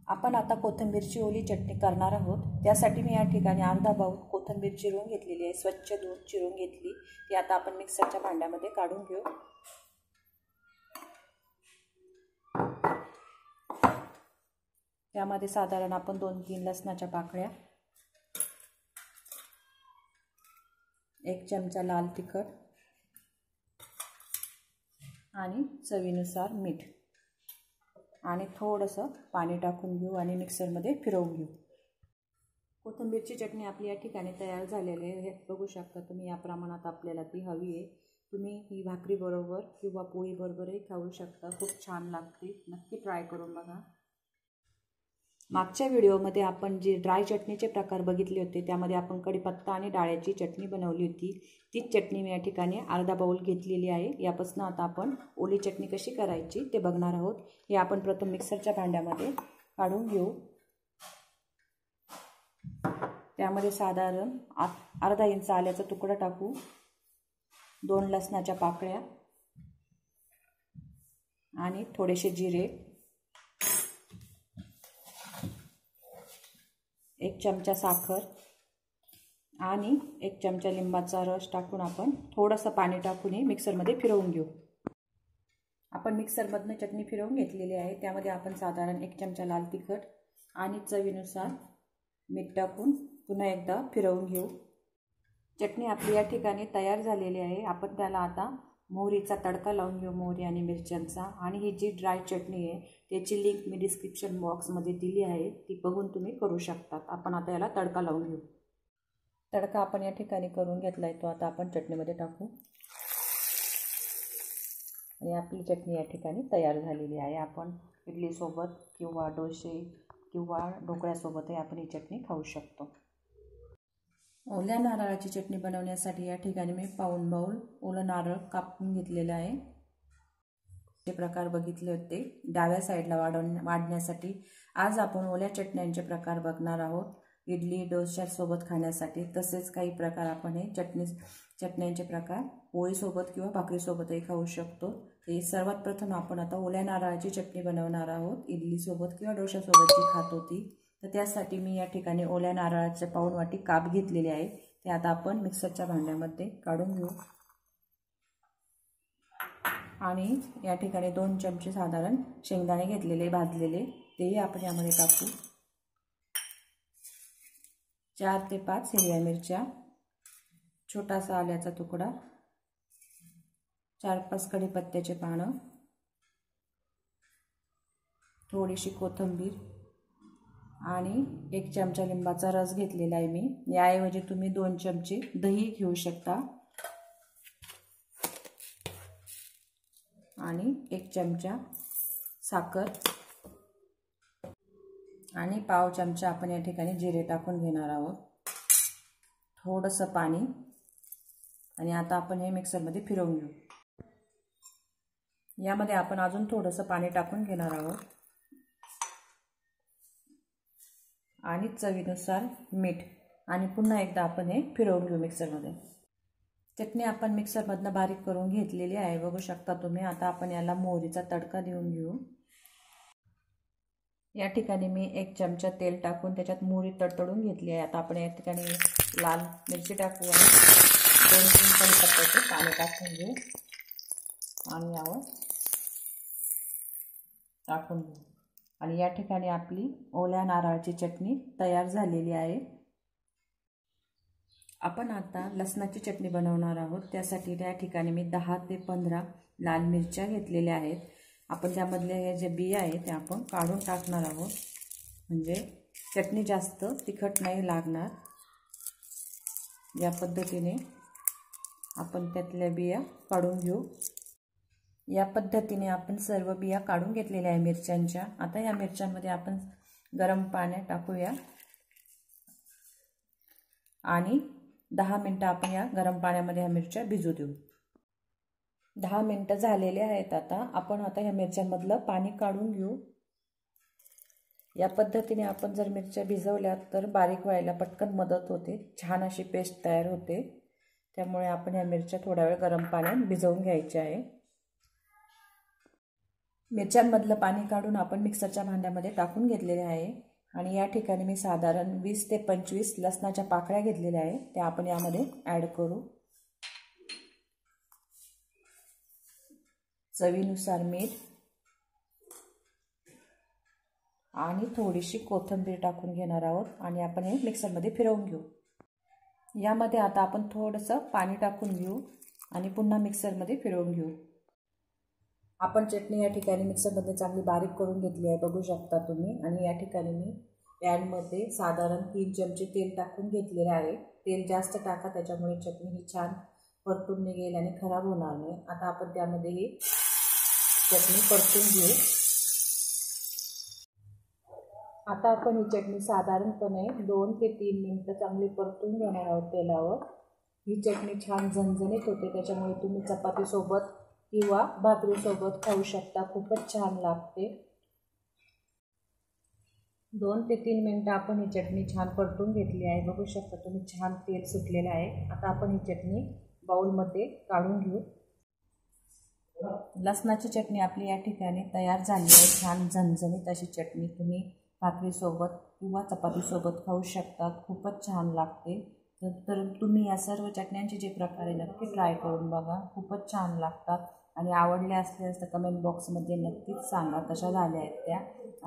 आपण आता कोथिंबीरची ओली चटणी करणार आहोत। त्यासाठी मी या ठिकाणी अर्धा बाउल कोथिंबीर चिरून घेतलेली आहे, स्वच्छ धुवून चिरून घेतली। ती आता आपण मिक्सरच्या भांड्यामध्ये काढून घेऊ। त्यामध्ये साधारण आपण 2-3 लसणाच्या पाकळ्या, 1 चमचा लाल तिखट आणि चवीनुसार मीठ आणि थोडंसं पाणी टाकून घेऊ आणि मिक्सरमध्ये फिरवून घेऊ। कोथिंबीरची चटणी आपली या ठिकाणी तयार झालेली आहे। बघू शकता तुम्ही, या प्रमाणात आपल्याला ती हवी आहे। तुम्ही ही भाकरी बरोबर किंवा पोळी बरोबरही खाऊ शकता, खूप छान लागते। नक्की ट्राय करून बघा। मागच्या व्हिडिओमध्ये आपण जे ड्राय चटणीचे प्रकार बघितले होते, त्यामध्ये आपण कढीपत्ता आणि डाळ्याची चटणी बनवली होती। तीच चटणी मी या ठिकाणी अर्धा बाउल घेतलेली आहे। यापासून आता आपण ओली चटणी कशी करायची ते बघणार आहोत। हे आपण प्रथम मिक्सरच्या भांड्यामध्ये काढून घेऊ। त्यामध्ये साधारण अर्धा इंच आल्याचा तुकडा टाकू, 2 लसणाच्या पाकळ्या आणि थोडेसे जिरे, 1 चमचा साखर आणि 1 चमचा लिंबाचा रस टाकून आपण थोडंसं पाणी टाकून मिक्सरमध्ये फिरवून घेऊ। आपण मिक्सरमधून चटणी फिरवून घेतलेली आहे। त्यामध्ये आपण साधारण 1 चमचा लाल तिखट आणि चवीनुसार मीठ टाकून पुन्हा एकदा फिरवून घेऊ। चटणी आपली या ठिकाणी तयार झालेली आहे। आपण त्याला आता मोहरीचा तडका लावून घेऊ, मोहरी आणि मिरच्यांचा। आणि ही जी ड्राय चटणी आहे त्याची लिंक मी डिस्क्रिप्शन बॉक्समध्ये दिली आहे, ती बघून तुम्ही करू शकता। आपण आता याला तडका लावून घेऊ। तडका आपण या ठिकाणी करून घेतलाय, तो आता आपण चटणीमध्ये टाकू आणि आपली चटणी या ठिकाणी तयार झालेली आहे। आपण इडलीसोबत किंवा डोसे किंवा ढोकळ्यासोबतही आपण ही चटणी खाऊ शकतो। ओल्या नारळाची चटणी बनवण्यासाठी या ठिकाणी मी पाऊण बाउल ओलं नारळ कापून घेतलेलं आहे। ते प्रकार बघितले होते डाव्या साईडला वाढण्यासाठी। आज आपण ओल्या चटण्यांचे प्रकार बघणार आहोत, इडली डोश्यासोबत खाण्यासाठी। तसेच काही प्रकार आपण हे चटण्यांचे प्रकार पोळीसोबत किंवा भाकरीसोबतही खाऊ शकतो। हे सर्वात प्रथम आपण आता ओल्या नारळाची चटणी बनवणार आहोत, इडलीसोबत किंवा डोश्यासोबत जी खातो ती। तर त्यासाठी मी या ठिकाणी ओल्या नारळाचे पाऊण वाटी काप घेतलेले आहे। ते आता आपण मिक्सरच्या भांड्यामध्ये काढून घेऊ आणि या ठिकाणी 2 चमचे साधारण शेंगदाणे घेतलेले भाजलेले, तेही आपण यामध्ये टाकू। 4 ते 5 हिरव्या मिरच्या, छोटासा आल्याचा तुकडा, 4-5 कढीपत्त्याचे पानं, थोडीशी कोथिंबीर आणि 1 चमचा लिंबाचा रस घेतलेला आहे मी। याऐवजी तुम्ही 2 चमचे दही घेऊ शकता आणि 1 चमचा साखर आणि पाव चमचा आपण या ठिकाणी जिरे टाकून घेणार आहोत, थोडंसं पाणी आणि आता आपण हे मिक्सरमध्ये फिरवून घेऊ। यामध्ये आपण अजून थोडंसं पाणी टाकून घेणार आहोत आणि चवीनुसार मीठ आणि पुन्हा एकदा आपण हे फिरवून घेऊ मिक्सरमध्ये। चटणी आपण मिक्सरमधनं बारीक करून घेतलेली आहे, बघू शकता तुम्ही। आता आपण याला मोहरीचा तडका देऊन घेऊ। या ठिकाणी मी 1 चमचा तेल टाकून त्याच्यात मोहरी तडतडून घेतली आहे। आता आपण या ठिकाणी लाल मिरची टाकू आणि 2-3 कढीपत्त्याचे पाणी टाकून घेऊ आणि यावर टाकून घेऊ। आणि या ठिकाणी आपली ओल्या नारळाची चटणी तयार झालेली आहे। आपण आता लसणाची चटणी बनवणार आहोत। त्यासाठी या ठिकाणी मी 10 ते 15 लाल मिरच्या घेतलेल्या आहेत। आपण त्यामधले हे जे बिया आहेत ते आपण काढून टाकणार आहोत, म्हणजे चटणी जास्त तिखट नाही लागणार। या पद्धतीने आपण त्यातल्या बिया काढून घेऊ। या पद्धतीने आपण सर्व बिया काढून घेतलेल्या आहे मिरच्यांच्या। आता या मिरच्यांमध्ये आपण गरम पाणी टाकूया आणि 10 मिनिटं आपण या गरम पाण्यामध्ये ह्या मिरच्या भिजू देऊ। 10 मिनिटं झालेले आहेत। आता आपण या मिरच्यांमधलं पाणी काढून घेऊ। या पद्धतीने आपण जर मिरच्या भिजवल्या तर बारीक व्हायला पटकन मदत होते, छान अशी पेस्ट तयार होते। त्यामुळे आपण या मिरच्या थोडा वेळ गरम पाण्यात भिजवून घ्यायच्या आहे। मिरच्यांमधलं पाणी काढून आपण मिक्सरच्या भांड्यामध्ये टाकून घेतलेले आहे आणि या ठिकाणी मी साधारण 20 ते 25 लसणाच्या पाकळ्या घेतलेल्या आहे, त्या आपण यामध्ये ॲड करू. चवीनुसार मीठ आणि थोडीशी कोथिंबीर टाकून घेणार आहोत आणि आपण हे मिक्सरमध्ये फिरवून घेऊ. यामध्ये आता आपण थोडंसं पाणी टाकून घेऊ आणि पुन्हा मिक्सरमध्ये फिरवून घेऊ. आपण चटणी या ठिकाणी मिक्सरमध्ये चांगली बारीक करून घेतली आहे, बघू शकता तुम्ही. आणि या ठिकाणी मी पॅनमध्ये साधारण 3 चमचे तेल टाकून घेतलेले आहे. तेल जास्त टाका, त्याच्यामुळे चटणी ही छान परतून निघेल आणि खराब होणार नाही. आता आपण त्यामध्ये ही चटणी परतून घेऊ. आता आपण ही चटणी साधारणपणे 2 ते 3 मिनिटं चांगली परतून घेणार आहोत तेलावर. ही चटणी छान झणझणीत होते, त्याच्यामुळे तुम्ही चपातीसोबत किंवा भाकरीसोबत खाऊ शकता. खूपच छान लागते. 2 ते 3 मिनिटं आपण ही चटणी छान परतून घेतली आहे, बघू शकता तुम्ही. छान तेल सुटलेलं आहे. आता आपण ही चटणी बाउलमध्ये काढून घेऊ. लसणाची चटणी आपली या ठिकाणी तयार झाली आहे. छान झणझणीत अशी चटणी तुम्ही भाकरीसोबत किंवा चपातीसोबत खाऊ शकता. खूपच छान लागते. तर तुम्ही या सर्व चटण्यांचे जे प्रकारे नक्की ट्राय करून बघा. खूपच छान लागतात आणि आवडल्या असल्यास तर कमेंट बॉक्समध्ये नक्कीच सांगा कशा झाल्या आहेत त्या.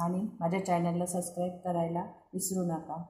आणि माझ्या चॅनलला सबस्क्राईब करायला विसरू नका.